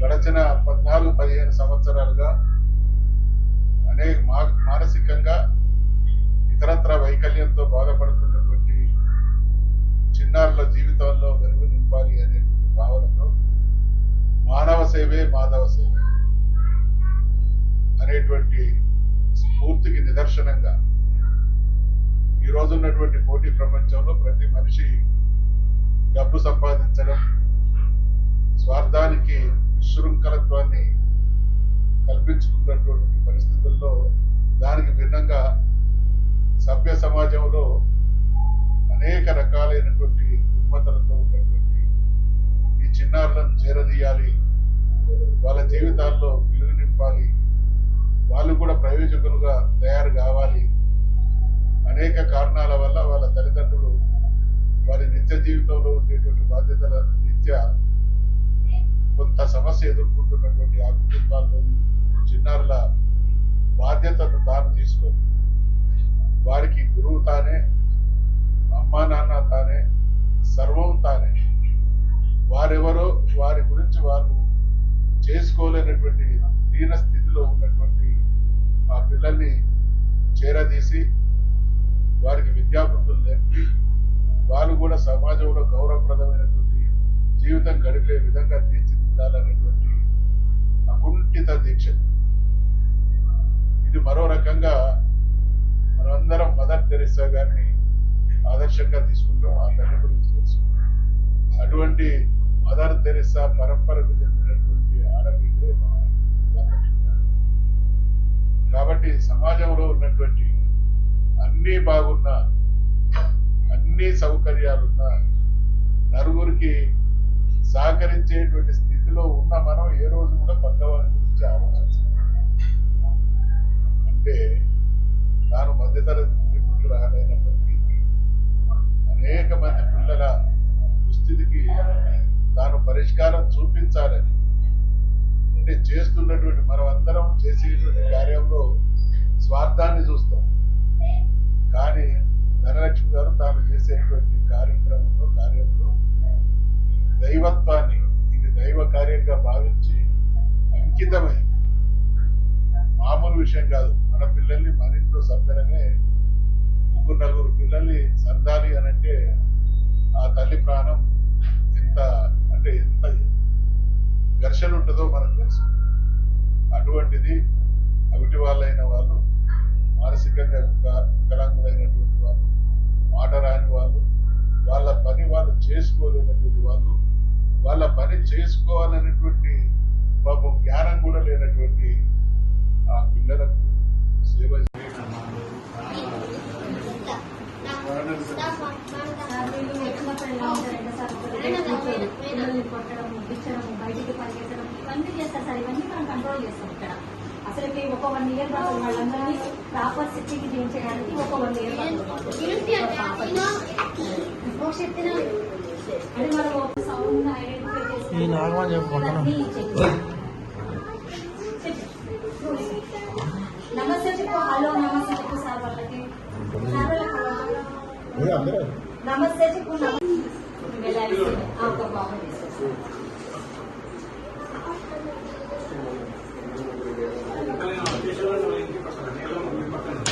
గడచిన 14-15 సంవత్సరాలుగా అనేక మానసికంగా ఇతరత్ర వైకల్యంతో బాధపడుతున్నటువంటి చిన్నారుల జీవితాల్లో వెలుగు నింపాలి అనేటువంటి భావనతో మానవ సేవే మాధవ సేవ అనేటువంటి స్ఫూర్తికి నిదర్శనంగా ఈ రోజున్నటువంటి పోటీ ప్రపంచంలో ప్రతి మనిషి డబ్బు సంపాదించడం, స్వార్థానికి విశృంఖలత్వాన్ని కల్పించుకున్నటువంటి పరిస్థితుల్లో దానికి భిన్నంగా సభ్య సమాజంలో అనేక రకాలైనటువంటి రుగ్మతలతో ఉన్నటువంటి ఈ చిన్నారులను చేరదీయాలి, వాళ్ళ జీవితాల్లో వెలుగు నింపాలి, వాళ్ళు కూడా ప్రయోజకులుగా తయారు కావాలి. అనేక కారణాల వల్ల వాళ్ళ తల్లిదండ్రులు వారి నిత్య జీవితంలో ఉండేటువంటి బాధ్యతల రీత్యా కొంత సమస్య ఎదుర్కొంటున్నటువంటి ఆ కుటుంబాల్లోని చిన్నారుల బాధ్యతను తాను తీసుకొని వారికి గురువు తానే, అమ్మా నాన్న తానే, సర్వం తానే. వారెవరో వారి గురించి వారు చేసుకోలేనటువంటి దీన స్థితిలో ఉన్నటువంటి ఆ పిల్లల్ని చేరదీసి వారికి విద్యాబుద్ధులు నేర్పి వాళ్ళు కూడా సమాజంలో గౌరవప్రదమైనటువంటి జీవితం గడిపే విధంగా తీర్చిదిద్దాలనేటువంటి అకుంఠిత దీక్ష. ఇది మరో రకంగా మనమందరం మదర్ తెరెసా గారిని ఆదర్శంగా తీసుకుంటాం. ఆ తల్లి గురించి తెలుసు. అటువంటి మదర్ తెరెసా పరంపరకు చెందినటువంటి ఆడబిడ్డే కాబట్టి సమాజంలో ఉన్నటువంటి అన్నీ బాగున్నా, అన్ని సౌకర్యాలున్నా, నలుగురికి సహకరించేటువంటి స్థితిలో ఉన్న మనం ఏ రోజు కూడా పక్కవారి గురించి ఆలోచించాలి. అంటే తాను మధ్యతరగతి కుటుంబీకులు రానైనప్పటికీ అనేక మంది పిల్లల దుస్థితికి తాను పరిష్కారం చూపించాలని అంటే చేస్తున్నటువంటి మనం అందరం చేసేటువంటి కార్యంలో స్వార్థాన్ని చూస్తాం. కానీ ధనలక్ష్మి గారు తాను చేసేటువంటి కార్యంలో దైవత్వాన్ని, ఇది దైవ కార్యంగా భావించి అంకితమై, మామూలు విషయం కాదు, మన పిల్లల్ని మన ఇంట్లో సర్దనమే 3-4 పిల్లల్ని సర్దాలి అనంటే ఆ తల్లి ప్రాణం ఎంత ఘర్షణ ఉంటుందో మనకు తెలుసు. అటువంటిది అవిటి వాళ్ళైన వాళ్ళు, మానసికంగా వికలాంగులైనటువంటి వాళ్ళు, మాట రాని వాళ్ళు, వాళ్ళ పని వాళ్ళు చేసుకోలేనటువంటి వాళ్ళు, వాళ్ళ పని చేసుకోవాలనేటువంటి పాపం జ్ఞానం కూడా లేనటువంటి ఆ పిల్లలకు సేవ బయటికి పరిగెత్తడం ఇవన్నీ చేస్తారు సార్. ఇవన్నీ మనం కంట్రోల్ చేస్తాం ఇక్కడ. అసలు ఒక 1 ఇయర్ వాళ్ళందరినీ ప్రాపర్ సిటీకి చేయించడానికి ఒక 1 ఇయర్ అంటే మనం సౌండ్ ఐడెంటిఫై చేసి నమస్తే చెప్పు, హలో నమస్తే చెప్పు సార్ వాళ్ళకి. నమస్తే చెప్పు, బాగా